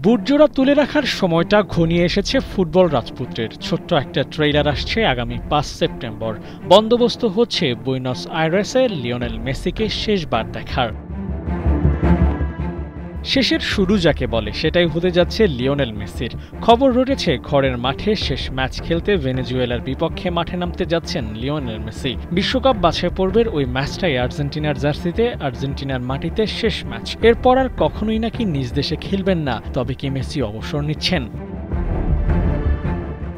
বুটজোড়া তুলে রাখার সময়টা ঘনিয়ে এসেছে ফুটবল রাজপুত্রের। ছোট্ট একটা ট্রেইলার আসছে আগামী ৫ সেপ্টেম্বর। বন্দোবস্ত হচ্ছে বুয়েনোস আইরেসে লিওনেল মেসিকে শেষবার দেখার। শেষের শুরু যাকে বলে সেটাই হতে যাচ্ছে লিওনেল মেসির। খবর রটেছে ঘরের মাঠে শেষ ম্যাচ খেলতে ভেনেজুয়েলার বিপক্ষে মাঠে নামতে যাচ্ছেন লিওনেল মেসি। বিশ্বকাপ বাছাই পর্বের ওই ম্যাচটাই আর্জেন্টিনার জার্সিতে, আর্জেন্টিনার মাটিতে শেষ ম্যাচ। এরপর আর কখনোই নাকি নিজ দেশে খেলবেন না। তবে কি মেসি অবসর নিচ্ছেন?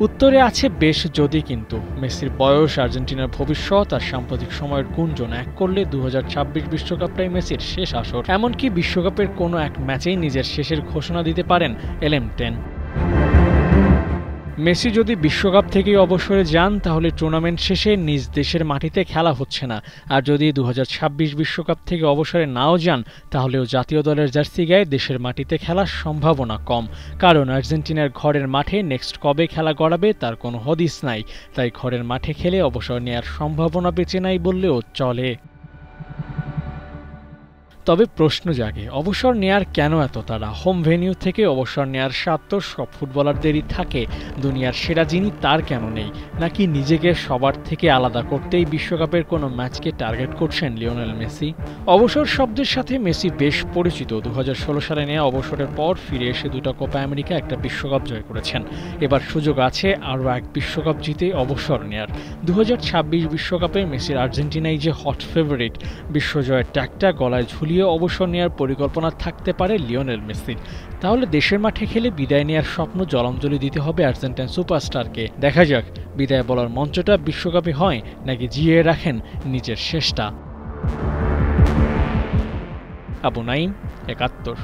উত্তরে আছে বেশ যদি, কিন্তু মেসির বয়স, আর্জেন্টিনার ভবিষ্যৎ আর সাম্প্রতিক সময়ের গুঞ্জন এক করলে ২০২৬ বিশ্বকাপটাই মেসির শেষ আসর। এমনকি বিশ্বকাপের কোনো এক ম্যাচেই নিজের শেষের ঘোষণা দিতে পারেন এলএম10। মেসি যদি বিশ্বকাপ থেকেই অবসরে যান তাহলে টুর্নামেন্ট শেষে নিজ দেশের মাটিতে খেলা হচ্ছে না। আর যদি ২০২৬ বিশ্বকাপ থেকে অবসরে নাও যান তাহলেও জাতীয় দলের জার্সি গায়ে দেশের মাটিতে খেলার সম্ভাবনা কম। কারণ আর্জেন্টিনার ঘরের মাঠে নেক্সট কবে খেলা গড়াবে তার কোনো হদিস নাই। তাই ঘরের মাঠে খেলে অবসর নেয়ার সম্ভাবনা বেঁচে নাই বললেও চলে। তবে প্রশ্ন জাগে, অবসর নেয়ার কেন এত তাড়া? হোম ভেন্যু থেকে অবসর নেয়ার স্বাদ তো সব ফুটবলারদেরই থাকে। দুনিয়ার সেরা যিনি তার কেন নেই? নাকি নিজেকে সবার থেকে আলাদা করতেই বিশ্বকাপের কোনো ম্যাচকে টার্গেট করছেন লিওনেল মেসি? অবসর শব্দের সাথে মেসি বেশ পরিচিত। ২০১৬ সালে নেওয়া অবসরের পর ফিরে এসে ২টা কোপা আমেরিকা, একটা বিশ্বকাপ জয় করেছেন। এবার সুযোগ আছে আরও এক বিশ্বকাপ জিতে অবসর নেয়ার। ২০২৬ বিশ্বকাপে মেসির আর্জেন্টিনাই যে হট ফেভারিট। বিশ্বজয়ের ট্যাগটা গলায় ঝুলিয়ে অবসর নেওয়ার পরিকল্পনা থাকতে পারে লিওনেল মেসির। তাহলে দেশের মাঠে খেলে বিদায় নেওয়ার স্বপ্ন জলাঞ্জলি দিতে হবে আর্জেন্টাইন সুপারস্টারকে। দেখা যাক বিদায় বলার মঞ্চটা বিশ্বকাপে হয় নাকি জিয়ে রাখেন নিজের শেষটা। আবু নাইম, ৭১।